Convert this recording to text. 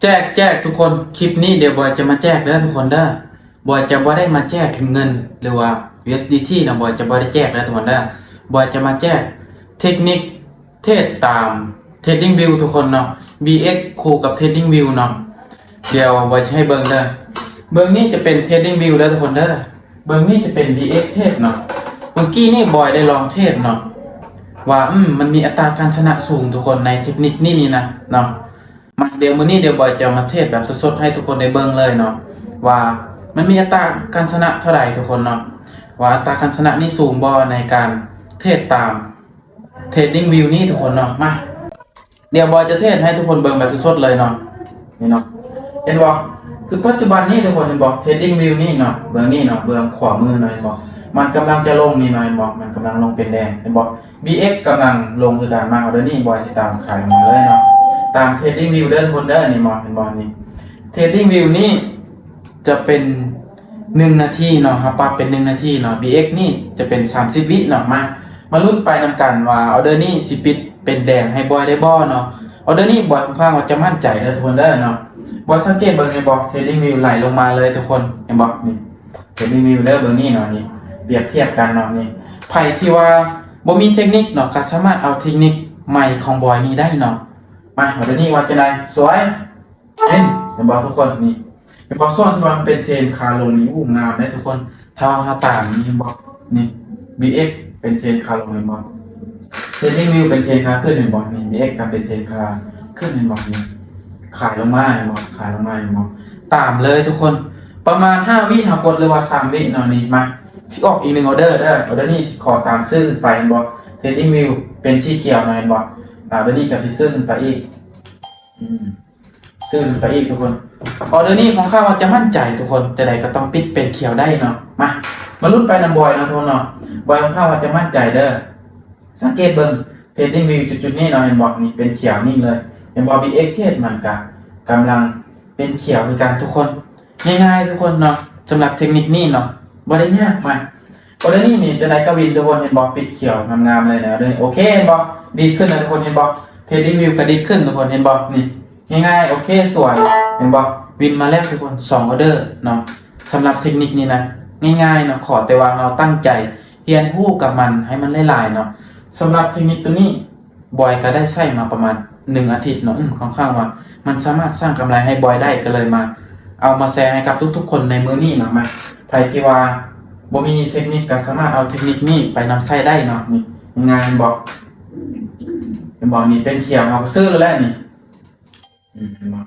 แจกทุกคนคลิปนี้เดี๋ยวบอยจะมาแจกเด้อทุกคนเด้อบอยจะบ่ได้มาแจกเงินหรือว่า USDT นะบอยจะบ่ได้แจกแล้วทุกคนเด้อบอยจะมาแจกเทคนิคเทรดตาม Trading View ทุกคนเนาะ BX คู่กับ Trading View เนาะเดี๋ยวบอยจะให้เบิ่งเด้อเบิ่งนี้จะเป็น Trading View เด้อทุกคนเด้อเบิ่งนี้จะเป็น BX เทรดเนาะเมื่อกี้นี่บอยได้ลองเทรดเนาะว่ามันมีอัตราการชนะสูงทุกคนในเทคนิคนี้นะเนาะมาเดี๋ยวมื้อนี้เดี๋ยวบอยจะมาเทรดแบบสดๆให้ทุกคนได้เบิ่งเลยเนาะว่ามันมีอัตราการชนะเท่าไหร่ทุกคนเนาะว่าอัตราการชนะนี่สูงบ่ในการเทรดตาม Trading View นี่ทุกคนเนาะมาเดี๋ยวบอยจะเทรดให้ทุกคนเบิ่งแบบสดๆเลยเนาะนี่เนาะเห็นบ่คือปัจจุบันนี้ทุกคนเห็นบ่ Trading View นี่เนาะเบิ่งนี่เนาะเบิ่งขวามือหน่อยเห็นบ่มันกำลังจะลงนี่หน่อยเห็นบ่มันกำลังลงเป็นแดงเห็นบ่ BX กำลังลงคือการมาเอาเดี๋ยวนี้บอยสิตามขายมาเลยเนาะตาม Trading View เด้อทุกคนเด้อนี่บ่เห็นบ่นี่ Trading View นี่จะเป็น1นาทีเนาะครับปรับเป็น1นาทีเนาะ BX นี่จะเป็น30วิเนาะมาลุ้นไปนำกันว่าออเดอร์นี้สิปิดเป็นแดงให้บอยได้บ่เนาะออเดอร์นี้บอยค่อนข้างว่าจะมั่นใจเด้อทุกคนเด้อเนาะบอยสังเกตเบิ่งให้บ่ Trading View ไหลลงมาเลยทุกคนเห็นบ่นี่ Trading View เด้อเบิ่งนี่เนาะนี่เปรียบเทียบกันเนาะนี่ไผที่ว่าบ่มีเทคนิคเนาะก็สามารถเอาเทคนิคใหม่ของบอยนี่ได้เนาะมาออเดอร์นี้ว่าจังได๋สวยเห็นบ่ทุกคนนี่เป็นบ่ส่วนที่ว่ามันเป็นเทรนขาลงนี่งามเด้ทุกคนถ้าเราตามนี่เห็นบ่นี่ BX เป็นเทรนขาลงเห็นบ่Trading View เป็นเทรนขาขึ้นเห็นบ่นี่ BX ก็เป็นเทรนขาขึ้นเห็นบ่นี่ขายลงมาเห็นบ่ขายลงมาเห็นบ่ตามเลยทุกคนประมาณ5วิเฮากดหรือว่า3วิเนาะนี่มาสิออกอีก1ออเดอร์เด้อออเดอร์นี้ขอตามซื้อไปเห็นบ่ Trading View เป็นสีเขียวเนาะเห็นบ่ออเดอร์นี้ก็สิซื้อขึ้นไปอีกซื้อขึ้นไปอีกทุกคนออเดอร์นี้ของข้าว่าจะมั่นใจทุกคนจะได้ก็ต้องปิดเป็นเขียวได้เนาะมาลุ้นไปนำบอยเนาะทุกคนเนาะบอยของข้าว่าจะมั่นใจเด้อสังเกตเบิ่ง Trading View จุดๆนี้เนาะเห็นบ่นี่เป็นเขียวนิ่งเลยเห็นบ่ BX เทรดมันก็กำลังเป็นเขียวคือกันทุกคนง่ายๆทุกคนเนาะสำหรับเทคนิคนี้เนาะบ่ได้ยากมาออเดอร์นี้นี่จะได้กวินทุกคนเห็นบ่ปิดเขียวงามๆเลยนะเด้อโอเคเห็นบ่ดีขึ้นนะทุกคนเห็นบ่ Trading View ก็ดีขึ้นทุกคนเห็นบ่นี่ง่ายๆโอเคสวยเห็นบ่วินมาแล้วทุกคน2ออเดอร์เนาะสำหรับเทคนิคนี้นะง่ายๆเนาะขอแต่ว่าเราตั้งใจเรียนรู้กับมันให้มันหลายๆเนาะสำหรับเทคนิคตัวนี้บอยก็ได้ใช้มาประมาณ1อาทิตย์เนาะค่อนข้างว่ามันสามารถสร้างกำไรให้บอยได้ก็เลยมาเอามาแชร์ให้กับทุกๆคนในมื้อนี้เนาะมาใครที่ว่าบ่มีเทคนิคก็สามารถเอาเทคนิคนี้ไปนำใช้ได้เนาะนี่ง่ายๆบอกนี่เป็นเขียวเอาซื้อแล้วนี่บอก